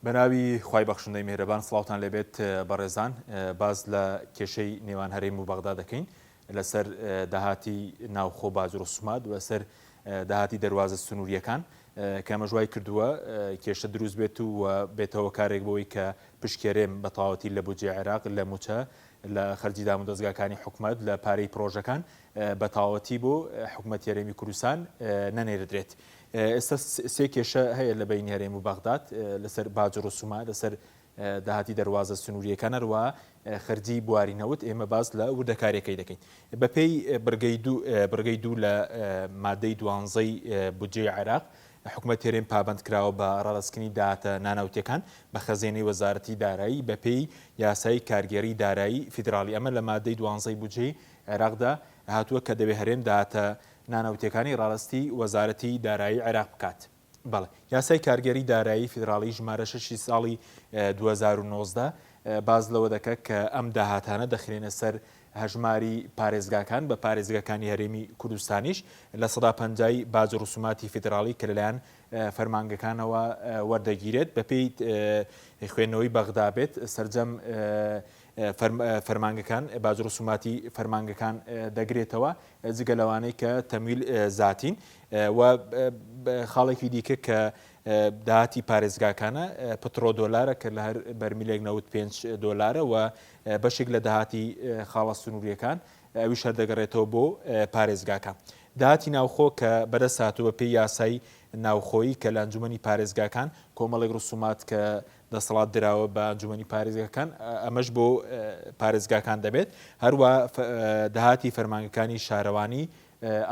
بەناوی خوای بەخشندەی میهرەبان سڵاوتان لێبێت بەڕێزان باز لە کێشەی نێوان هەرێم و بەغدا دەکەین لەسەر داهاتی ناوخۆ بازر و سوماد و لەسەر داهاتی دەواازە سنووریەکان کە مەژوای کردووە کێشە دروست بێت و بێتەوە کارێک بۆی کە پشکێرێم بە تاوەتی لە بودجێ عێراق لە موچە لە خەرجی دام و دەستگاکانی حکوومەت لە پارەی پرۆژەکان بە تاوەتی بۆ حکوومەت هەرێمی کوردستان نەنێردرێت. ئێستا سێ کێشە هەیە لە بین هەرێم و بەغداد لەسەر باجر و سوماد لەسەر داهاتی دەواازە سنووریەکان هەروە خەرجی بوارینەوت ئێمە باز لە وردەکارێکی دەکەین بەپێی بڕگەی دوو لە مادەی 12 بودجێ عێراق حکوومەت هێرێم پابند کراوە بە ڕاستکردنی داهاتە ناناوتیەکان بە خەزێنەی وەزارەتی دارایی بەپێی یاسای کارگێری دارایی فیدرالی ئەمە لە مادەی 12 بودجێ عێراقدا هاتووە کە دەبێ هەرێم داهاتە ناناوتیەکانی ڕاستی وەزارەتی دارایی عێراق بکات. بەڵێ یاسای کارگەری دارایی فیدرالی ژمارە 6 ساڵی 2019 باز لەوە دەکات کە ئەم داهاتانە دەخرێنە سەر هەژماری پارێزگاکان بە پارێزگاکانی هەرێمی کوردستانیش لە 150 باجر و سوماتی فیدرالی کە لەلایەن فەرمانگەکانەوە وەردەگیرێت بەپێی خوێندنەوەی بەغدا بێت سەرجەم فەرمانگەکان باجر و سوماتی فەرمانگەکان دەگرێتەوە جگە لەوانەی کە تەمیل زاتین و خاڵێکی دیکە کە داهاتی پارێزگاکانە پترۆ دۆلارە کە لە هەر بەرمیلێک 95 دۆلارە و بەشێک لە داهاتی خاڵە سنووریەکان ئەویش هەردەگەڕێتەوە بۆ پارێزگاکان. داهاتی ناوخۆ کە بەدەست هاتووە پێی یاسای ناوخۆیی کە لە ئەنجومەنی پارێزگاکان کۆمەڵێک ڕسومات کە دەسەڵات دراوە بە ئەنجومەنی پارێزگاکان ئەمەش بۆ پارێزگاکان دەبێت هەروە داهاتی فەرمانگەکانی شارەوانی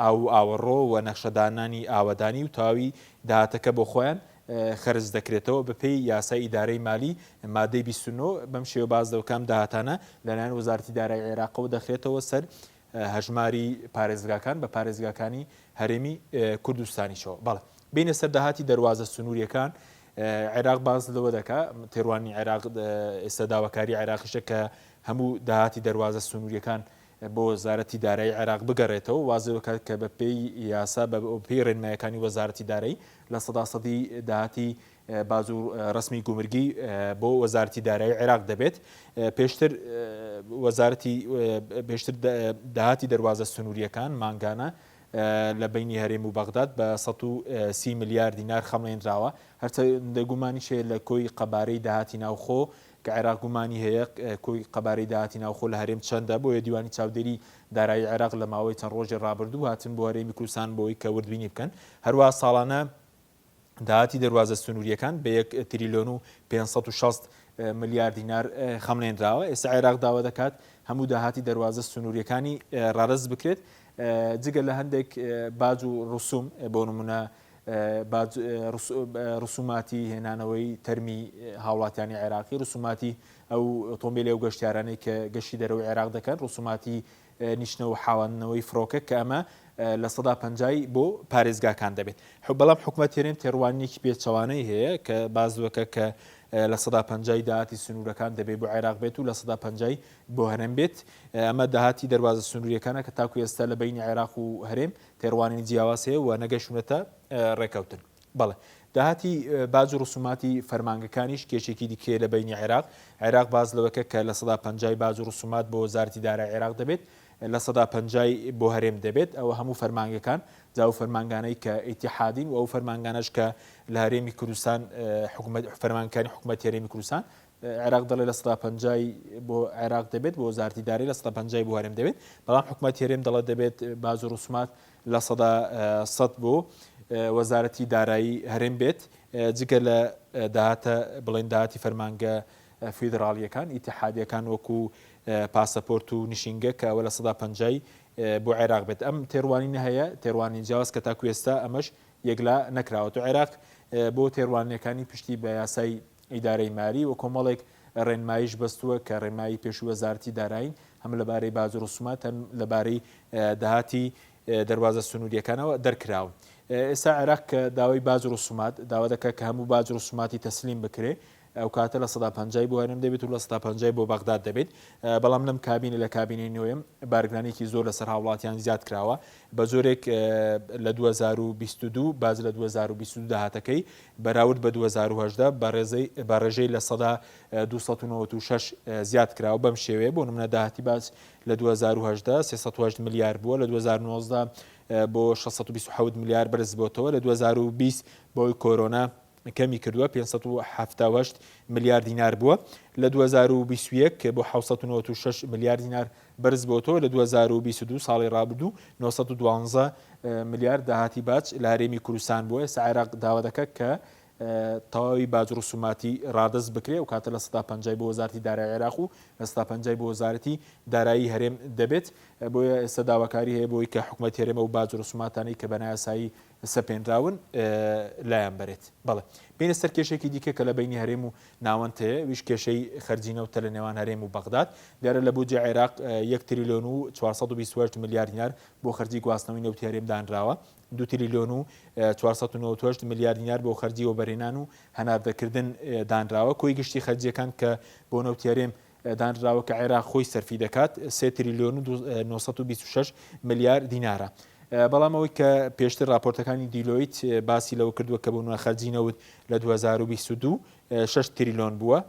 ئاو ئاوەڕۆ و نەخشەدانانی ئاوەدانی و تاوی داهاتەکە بۆ خۆیان خەرج دەکرێتەوە بەپێی یاسای ئیدارەی مالی مادەی 29 بەم شێوە باز دەوکام داهاتانە لەلایەن وەزارەتی دارایی عێراقەوە دەخرێتەوە سەر هەژماری پارێزگاکان بە پارێزگاکانی هەرێمی کوردستانیشەوە. بەڵێ بینە سەر داهاتی دەواازە سنووریەکان عێراق باز لەوە دەکا تێڕوانی عێراق ئێستا داواکاری عێراقیشە کە هەموو داهاتی دەواازە سنووریەکان بۆ وەزارەتی دارایی عێراق بگەڕێتەوە وازەوەکات کە بە پێی یاسا بە پێی ڕێنمایەکانی وەزارەتی دارایی لە سەداسەدی داهاتی بازوور ڕسمی گومرگی بۆ وەزارەتی دارایی عێراق دەبێت پێشتر داهاتی دەواازە سنووریەکان مانگانە لە بینی هەرێم و بەغداد بە 130 میلیارد دینار خەمڵێنراوە هەرچەندە گومانیشێ لە کۆی قەبارەی داهاتی ناوخۆ کە عێراق گومانی هەیە کۆی قەبارەی داهاتی ناوخۆ لە هەرێم چەندە بۆیە دیوانی چاودێری دارایی عێراق لە ماوەی چەند ڕۆژی ڕابردوو هاتن بۆ هەرێمی کوردستان بۆی کە وردبینی بکەن هەروە ساڵانە داهاتی دەواازە سنووریەکان بە 1 تریلیۆن و 560 میلیارد دینار خەمڵێنراوە ئێستا عێراق داوا دەکات هەموو داهاتی دەواازە سنووریەکانی ڕارەز بکرێت جگە لە هەندێک باج و ڕسوم بۆ نمونە ڕسوماتی هێنانەوەی تەرمی هاوڵاتیانی عێراقی ڕسوماتی ئەو ئۆتۆمبیلە و گەشتیارانەی کە گەشتی دەرەوەی عێراق دەکەن ڕسوماتی نیشتنە و حاوانەوەی فڕۆکە کە ئەمە لە 150 بۆ پارێزگاکان دەبێت بەڵام حکوومەت هێرێم تێڕوانێکی پێچەوانەی هەیە کە بازوەکە کە لە 150 داهاتی سنوورەکان دەبێت بۆ عێراق بێت و لە 150 بۆ هەرێم بێت ئەمە داهاتی دەواازە سنووریەکانە کە تاکو ئێستا لە بینی عێراق و هەرێم تێڕوانینی جیاواز هەیە و نەگەشتونەتە ڕێکەوتن. بەڵێ داهاتی باج و ڕسوماتی فەرمانگەکانیش کێشێکی دیکێ لە بینی عێراق باز لەوەکە کە لە 150 باج و ڕسومات بۆ وەزارەتی دارایی عێراق دەبێت لە 150 بۆ هەرێم دەبێت ئەوە هەموو فەرمانگەکان جاو فەرمانگانەی کە ئیتیحادین و ئەو فەرمانگانەش کە لە هەرێمی کوردستان فەرمانگەکانی حکوومەت هەرێمی کوردستان عێراق دەڵێ لە 150 بۆ عێراق دەبێت بۆ وەزارەتی دارایی لە 150 بۆ هەرێم دەبێت بەڵام حکوومەت هەرێم دەڵێت دەبێت باج و ڕسومات لە 100 بۆ وەزارەتی دارایی هەرێم بێت جگە لە داهاتە بڵێن داهاتی فەرمانگە فیدرالیەکان ئیتیحادیەکان وەکو پاسەپۆرت و نیشینگە کە ئەوە لە 150 بۆ عێراق بێت ئەم تێڕوانی هەیە تێڕوانی جیاواز کە تاکو ئێستا ئەمەش یەکلا نەکراوەت و عێراق بۆ تێڕوانیەکانی پشتی بە یاسای ئیدارەی مالی و کۆمەڵێک ڕێنماییش بەستووە کە ڕێنمایی پێشووی وەزارەتی دارایی هەم لەبارەی باج و ڕسومات هەم لەبارەی داهاتی دەواازە سنووریەکانەوە دەرکراون ئێستا عێراق داوای باج و ڕسومات داوا دەکات کە هەموو باج و ڕسوماتی تەسلیم بکرێ ئەو کاتە لە 150 بۆ هەرێم دەبێت و لە 150 بۆ بەغداد دەبێت بەڵام لەم کابینە لە کابینەی نوێم بارگرانێکی زۆر لەسەر هاوڵاتیان زیاد کراوە بە زۆرێک لە 2022 باز لە 2022 داهاتەکەی بەراورد بە 2010 بە ڕێژەی لە سەدا 296 زیاد کراوە بەم شێوەیە بۆ نمونە داهاتی باز لە 2010 308 میلیارد بووە لە 2019 بۆ 627 میلیارد بەرز بۆتەوە لە 2020 بۆی کۆرۆنا کەمی کردووە 578 میلیارد دینار بووە لە 2021 بۆ 796 میلیارد دینار بەرز بۆتەوە لە 2022 ساڵی ڕابردوو 912 میلیارد داهاتی باج لە هەرێمی کوردستان بووە. ئێستا عێراق داوا دەکات کە تەواوی باج و ڕسوماتی ڕادەست بکرێ و کاتە لە 150 بۆ وەزارەتی دارایی عێراق و لە 150 بۆ وەزارەتی دارایی هەرێم دەبێت بۆیە ئێستا داواکاری هەیە بۆی کە حکوومەت هەرێمە و باج و ڕسوماتانەی کە بەنای یاسایی سەپێنراون لایەن بەرێت. بەڵێ بینە سەر کێشێکی دیکە کە لە بینی هەرێم و ناوەند هەیە ویش کێشەی خەرجینەوتە لە نێوان هەرێم و بەغداد دیارە لە بودجێ عێراق 1 تریلیۆن و 428 میلیارد دینار بۆ خەرجی گواستنەوەی نەوتی هەرێم دانراوە 2 تریلیۆن و 498 میلیارد دینار بۆ خەرجی وەبەرهێنان و هەناردەکردن دانراوە کۆی گشتی خەرجیەکان کە بۆ نەوتی هەرێم دانراوە کە عێراق خۆی سەرفی دەکات 3 تریلیۆن و 926 میلیارد دینارە. بەڵام ئەوەی کە پێشتر راپۆرتەکانی دیلۆیت باسی لەوە کردووە کە بوونە خەرجینەوت لە 2022 6 تریلیۆن بووە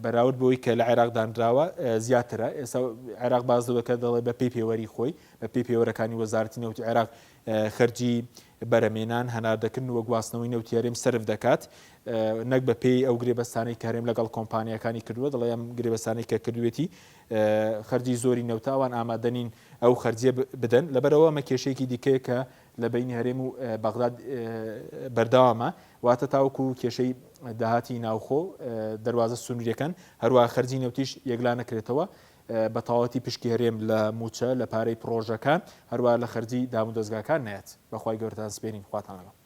بەراورد بۆی کە لە عێراق دانراوە زیاترە. ئێستا عێراق باز دەکە دەڵێ بە پێی پێوەری خۆی بە پێی پێوەرەکانی وەزارەتی نەوتی عێراق خەرجی بەرەمێنان هەناردەکردن وە گواستنەوەی نەوتی هەرێم سرف دەکات نەک بە پێی ئەو گرێبەستانەی کە هەرێم لەگەڵ کۆمپانیەکانی کردووە دەڵێ ئەم گرێبەستانەی کە کردوێتی خەرجی زۆری نەوتاوان ئامادەنین ئەو خەرجیە بدەن لەبەرەوە ئەمە کێشەیەکی دیکەیە کە لە بینی هەرێم و بەغداد بەردەوامە واتە تاوەکو کێشەی داهاتی ناوخۆ دەواازە سنووریەکەن هەروە خەرجی نەوتیش یەکلا نەکرێتەوە بە تەواوەتی پشکی هەرێم لە موچە لە پارەی پرۆژەکان هەروە لە خەرجی دام و دەستگاکان نایەت بەخوای گەورەتان سپێنین خواتان لەگەڵ.